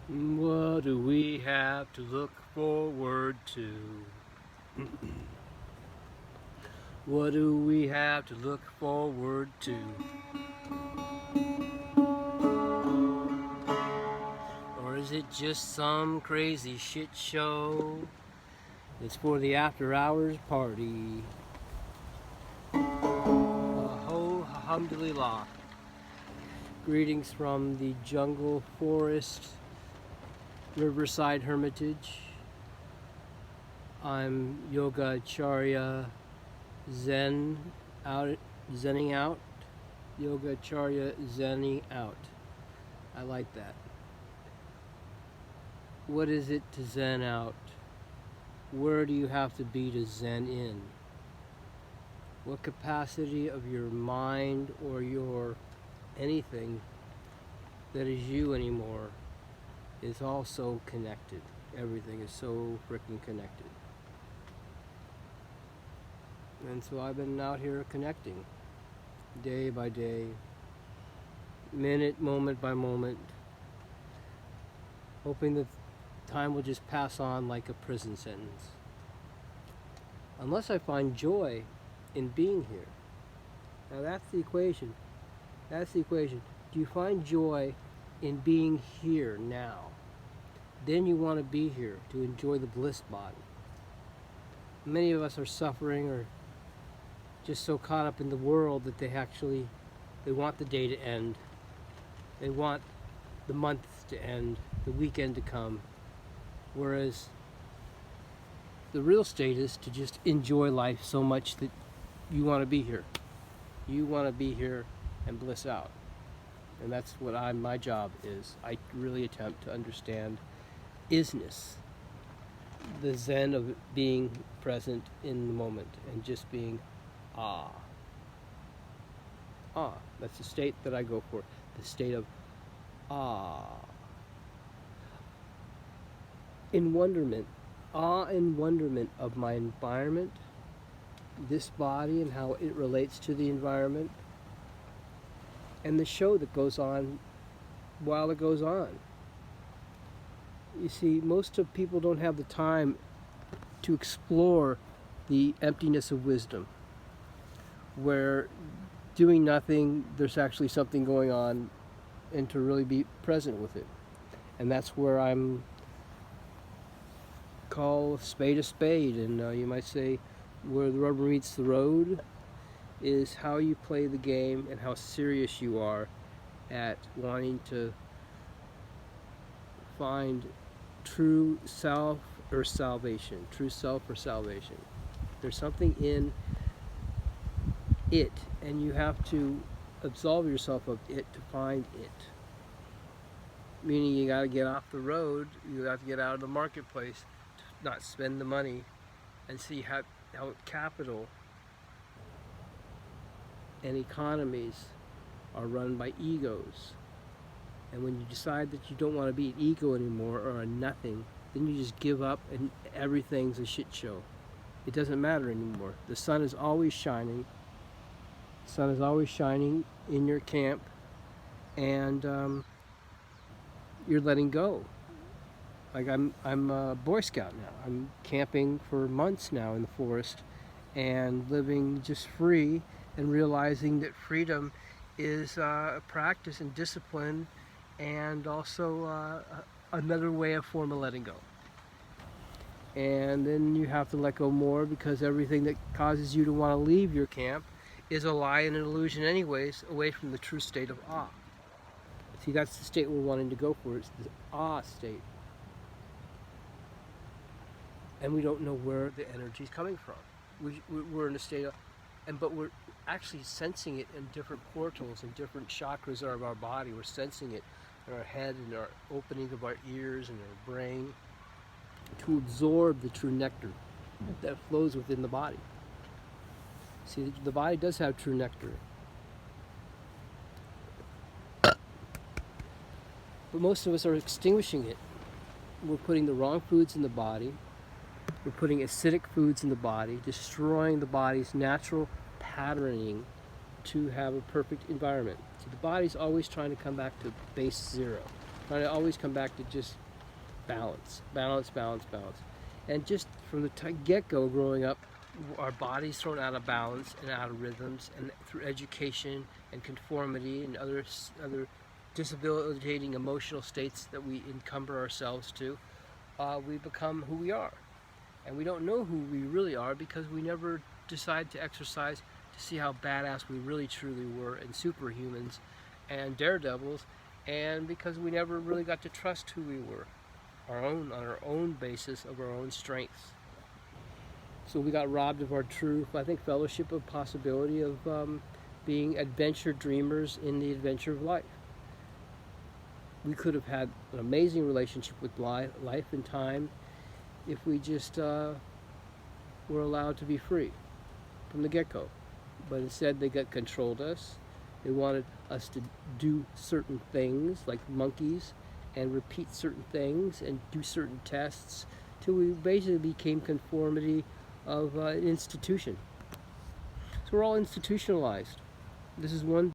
What do we have to look forward to? What do we have to look forward to? Or is it just some crazy shit show? It's for the after hours party. Alhamdulillah. Greetings from the jungle forest riverside hermitage. I'm Yoga Acharya Zenning out. Yoga Acharya Zenning out. I like that. What is it to zen out? Where do you have to be to zen in? What capacity of your mind or your anything that is you anymore is also connected? Everything is so freaking connected. And so I've been out here connecting day by day, minute, moment by moment, hoping that time will just pass on like a prison sentence. Unless I find joy in being here. Now that's the equation. That's the equation. Do you find joy in being here now? Then you want to be here to enjoy the bliss body. Many of us are suffering or just so caught up in the world that they want the day to end. They want the month to end, the weekend to come. Whereas the real state is to just enjoy life so much that you want to be here. You want to be here and bliss out. And that's what my job is. I really attempt to understand isness, the zen of being present in the moment and just being ah. Ah, that's the state that I go for, the state of ah. In wonderment, awe and wonderment of my environment, this body and how it relates to the environment, and the show that goes on while it goes on. You see, most of people don't have the time to explore the emptiness of wisdom, where doing nothing, there's actually something going on, and to really be present with it. And that's where I'm call a spade, and you might say where the rubber meets the road is how you play the game and how serious you are at wanting to find true self or salvation. True self or salvation. There's something in it, and you have to absolve yourself of it to find it. Meaning you got to get off the road, you have to get out of the marketplace, to not spend the money, and see how capital and economies are run by egos. And when you decide that you don't want to be an ego anymore or a nothing, then you just give up and everything's a shit show. It doesn't matter anymore. The sun is always shining. The sun is always shining in your camp, and you're letting go. Like I'm a Boy Scout now. I'm camping for months now in the forest and living just free and realizing that freedom is a practice and discipline and also another form of letting go. And then you have to let go more because everything that causes you to want to leave your camp is a lie and an illusion anyways, away from the true state of awe. See, that's the state we're wanting to go for. It's the awe state. And we don't know where the energy is coming from. We're in a state of, but we're actually sensing it in different portals and different chakras of our body. We're sensing it in our head and our opening of our ears and our brain to absorb the true nectar that flows within the body. See, the body does have true nectar. But most of us are extinguishing it. We're putting the wrong foods in the body. We're putting acidic foods in the body, destroying the body's natural patterning to have a perfect environment. So the body's always trying to come back to base zero. Trying to always come back to just balance, balance, balance, balance. And just from the get-go growing up, our body's thrown out of balance and out of rhythms, and through education and conformity and other disabilitating emotional states that we encumber ourselves to, we become who we are. And we don't know who we really are because we never decide to exercise to see how badass we really truly were, and superhumans and daredevils, and because we never really got to trust who we were, on our own basis of our own strengths. So we got robbed of our true, I think, fellowship of possibility of being adventure dreamers in the adventure of life. We could have had an amazing relationship with life and time if we just were allowed to be free from the get-go. But instead they controlled us. They wanted us to do certain things like monkeys and repeat certain things and do certain tests till we basically became conformity of an institution. So we're all institutionalized. This is one